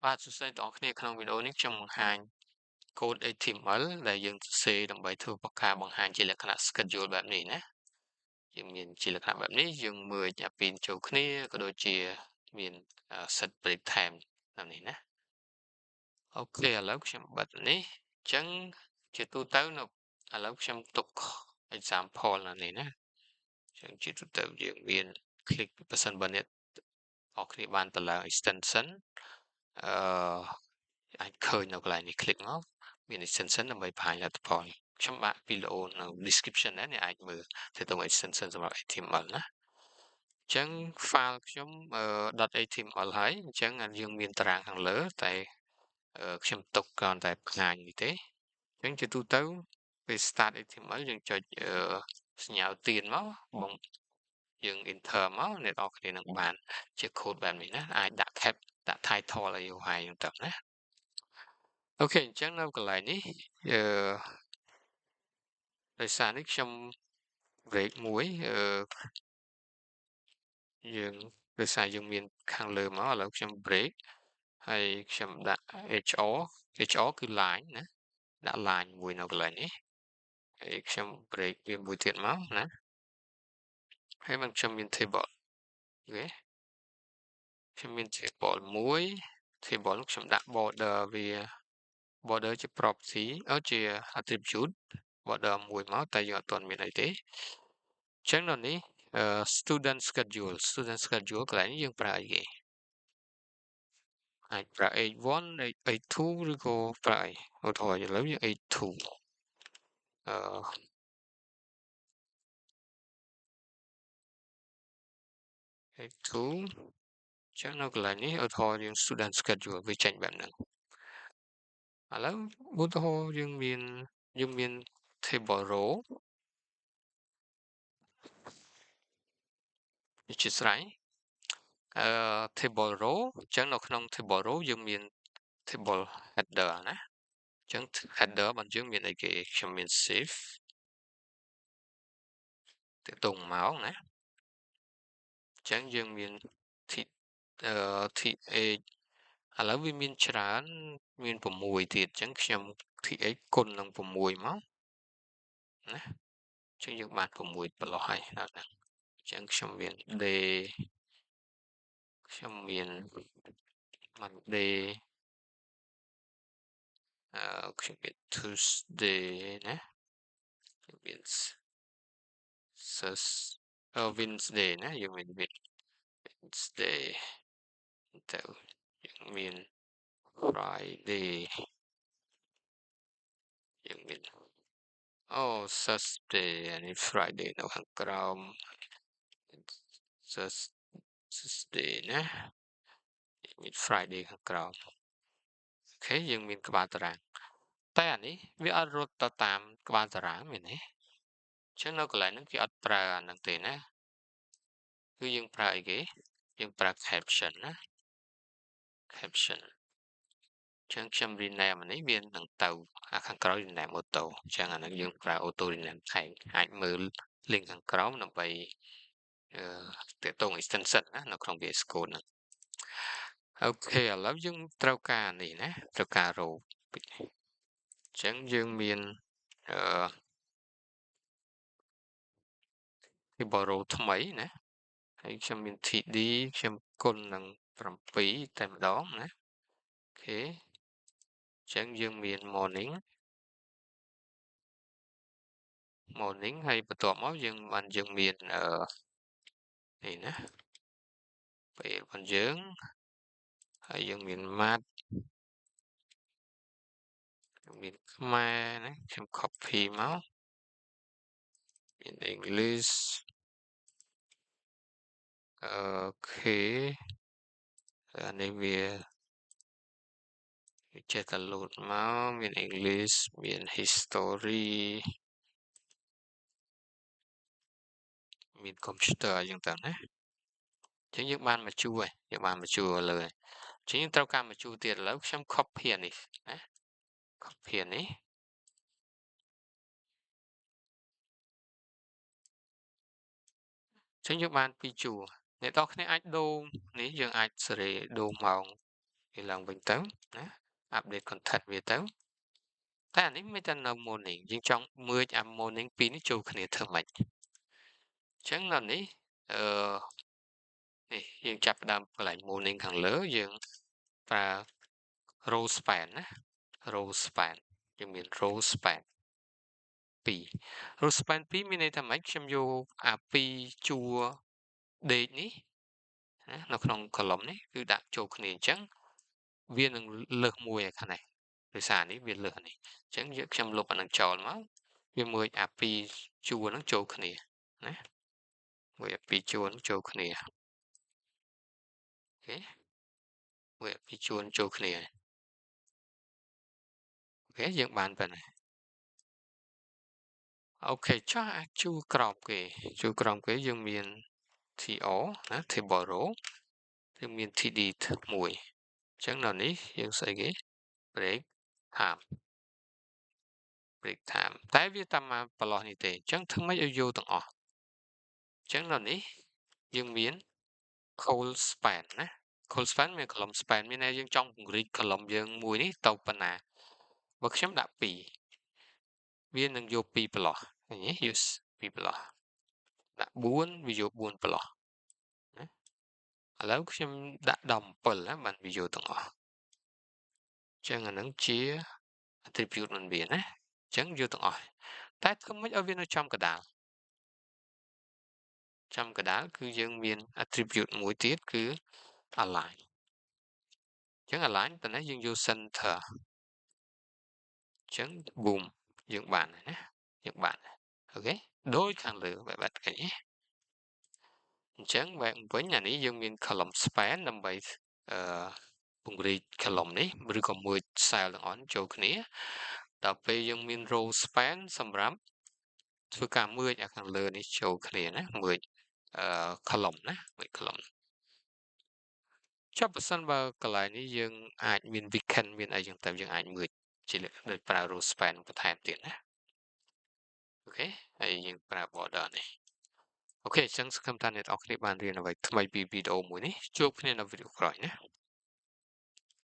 បាទសួស្តីបងប្អូនក្នុងវីដេអូនេះខ្ញុំបង្ហាញ code HTML ដែលយើងសរសេរដើម្បីធ្វើការបង្ហាញជាលក្ខណៈ schedule បែបនេះណាយើងមានជាលក្ខណៈបែបនេះយើងមើលអាពីរចូលគ្នាក៏ដូចជាមាន set break time តាមនេះណាអូខេឥឡូវខ្ញុំបិទនេះអញ្ចឹងជាទូទៅនៅឥឡូវខ្ញុំទុក example នៅនេះណាអញ្ចឹងជាទូទៅយើងមាន click បើសិនបើអ្នកអរគ្នាបានទៅឡើង extension អឺអាចឃើញនៅកន្លែងនេះ click មកមាន extension ដើម្បីបង្ហាញលទ្ធផលខ្ញុំបាក់វីដេអូនៅ description ណាអ្នកអាចមើលទៅតាម extension សម្រាប់ HTML ណាអញ្ចឹង file ខ្ញុំ .html ហើយអញ្ចឹងយើងមានតារាងខាងលើតែខ្ញុំទុកគ្រាន់តែបង្ហាញនេះទេអញ្ចឹងជាទូទៅពេល start HTML យើងចុចសញ្ញាទៀនមកបងយើង enter មកអ្នកនរគ្នានឹងបានជា code បែបនេះណាអាចដាក់ cap ដាក់ title អីហើយហ្នឹងទៅណាអូខេអញ្ចឹងនៅកន្លែងនេះដោយសារនេះខ្ញុំ break មួយយើងដោយសារយើងមានខាងលើមកឥឡូវខ្ញុំ break ហើយខ្ញុំដាក់ HR គឺ line ណាដាក់ line មួយនៅកន្លែងនេះហើយខ្ញុំ break វាមួយទៀតមកណាហើយមិនខ្ញុំមាន table អូខេខ្ញុំមាន table មួយ table នោះខ្ញុំដាក់ border វា border ជា property ជា attribute border មួយមកតែយើងអត់ទាន់មានអីទេអញ្ចឹងនៅនេះstudent schedule កន្លែងនេះយើងប្រើអីគេអាចប្រើ H1 H2 ឬក៏ប្រើអីឧទាហរណ៍ឥឡូវយើង H2 H2 អញ្ចឹងនៅកន្លែងនេះឧទាហរណ៍យើង student schedule វាចេញបែបហ្នឹងឥឡូវឧទាហរណ៍យើងមាន table row ជាស្រ័យtable row អញ្ចឹងនៅក្នុង table row យើងមាន table header ណាអញ្ចឹង header របស់យើងមានអីគេខ្ញុំមាន save ទៅតង់មកណាអញ្ចឹងយើងមាន th ឥឡូវវាមានច្រើនមាន6ទៀតអញ្ចឹងខ្ញុំ th គុណនឹង6មកណាអញ្ចឹងយើងបាន6ប្រឡោះហើយដល់ហ្នឹងអញ្ចឹងខ្ញុំមាន day ខ្ញុំមាន Monday ខ្ញុំមាន Tuesday ណាខ្ញុំមាន Wednesday ណាយើងមាន Wednesday ទៅយើងមាន Friday យើងមានThursday នេះ Friday នៅខាងក្រោម Thursday ណាមាន Friday ខាងក្រោមអូខេយើងមានក្បាលតារាងតែអានេះវាអត់រត់ទៅតាមក្បាលតារាងមែនទេអញ្ចឹងនៅកន្លែងហ្នឹងគេអត់ប្រើអាហ្នឹងទេណាគឺយើងប្រើអីគេយើងប្រើ caption ណា caption អញ្ចឹងខ្ញុំ rename នេះវានឹងទៅអាខាងក្រោយ rename auto អញ្ចឹងអាហ្នឹងយើងប្រើ auto rename ថែមអាចមើល link ខាងក្រោមដើម្បីទាក់ទង extension ណានៅក្នុង VS Code ហ្នឹងអូខេឥឡូវយើងត្រូវការនេះណាត្រូវការ row អញ្ចឹងយើងមានtable row ថ្មីណាហើយខ្ញុំមាន td ខ្ញុំគុណនឹង7តែម្ដងណាអូខេអញ្ចឹងយើងមាន morning ហើយបន្ទាប់មកយើងមាននេះណាពេលរបស់យើងហើយយើងមាន math មានខ្មែរណាខ្ញុំ copy មកមាន English អូខេអានេះវាចេះតែ load មកមាន English មាន history មាន computer អញ្ចឹងទៅណាអញ្ចឹងយើងបានមកជួរហើយយើងបានមកជួរលើហើយអញ្ចឹងយើងត្រូវការមកជួរទៀតឥឡូវខ្ញុំ copy អានេះណា copy អានេះអញ្ចឹងយើងបាន2ជួរអ្នកនរគ្នាអាចដូរនេះយើងអាចសេរីដូរម៉ោង វាឡើងវិញទៅណា update content វាទៅតែអានេះមិនតែនៅ morning យើងចង់ merge អា morning ពីរនេះចូលគ្នាធ្វើម៉េចអញ្ចឹងនៅនេះនេះយើងចាប់ផ្ដើមកន្លែង morning ខាងលើយើងប្រើ row span ណា row span យើងមាន row span 2 row span 2មានន័យថាម៉េចខ្ញុំយកអា2ជួរដេកនេះណានៅក្នុង column នេះគឺដាក់ចូលគ្នាអញ្ចឹងវានឹងលើសមួយឯខាងនេះដោយសារនេះវាលើសនេះអញ្ចឹងយកខ្ញុំលុបអានឹងចោលមកវាមួយអា2ជួរហ្នឹងចូលគ្នាណាមួយអា2ជួរហ្នឹងចូលគ្នាអូខេមួយអា2ជួរចូលគ្នាអូខេយើងបានប៉ុណ្ណេះអូខេចុះអាជួរក្រោមគេយើងមាន TR ណា table row យើងមាន TD មួយអញ្ចឹងនៅនេះយើងស្អីគេ break time តែវាតាមមកប្រឡោះនេះទេអញ្ចឹងធ្វើម៉េចឲ្យយកទាំងអស់អញ្ចឹងនៅនេះយើងមាន cold span ណា cold span មាន column span មានន័យយើងចង់ពង្រីក column យើងមួយនេះទៅប៉ុណ្ណាបើខ្ញុំដាក់2វានឹងយក2ប្រឡោះឃើញទេ use 2ប្រឡោះដាក់4វាយក4ប្រឡោះណាឥឡូវខ្ញុំដាក់ដល់7ណាបានវាយកទាំងអស់អញ្ចឹងអានឹងជា attribute មិនវាណាអញ្ចឹងយកទាំងអស់តែធ្វើម៉េចឲ្យវានៅចំកណ្ដាលគឺយើងមាន attribute មួយទៀតគឺ align អញ្ចឹង align តើនេះយើងយក center អញ្ចឹង boom យើងបានណាយើងបានអូខេដូចខាងលើបែបបាត់ឃើញទេអញ្ចឹងបែបវិញអានេះយើងមាន column span ដើម្បីពង្រីក column នេះឬក៏មួយ cell ទាំងអស់ចូលគ្នាដល់ពេលយើងមាន row span សម្រាប់ធ្វើការមើលអាខាងលើនេះចូលគ្នាណាមើលcolumn ណាមើល column ចុះបើសិនបើកន្លែងនេះយើងអាចមាន weekend មានអីចឹងទៅយើងអាចមើលជាដូចប្រើ row span បន្ថែមទៀតណាអូខេហើយយើងប្រើ border នេះអូខេអញ្ចឹងសង្ឃឹមថាអ្នកនរគ្នាបានរៀនអ្វីថ្មីពីវីដេអូមួយនេះជួបគ្នានៅវីដេអូក្រោយណា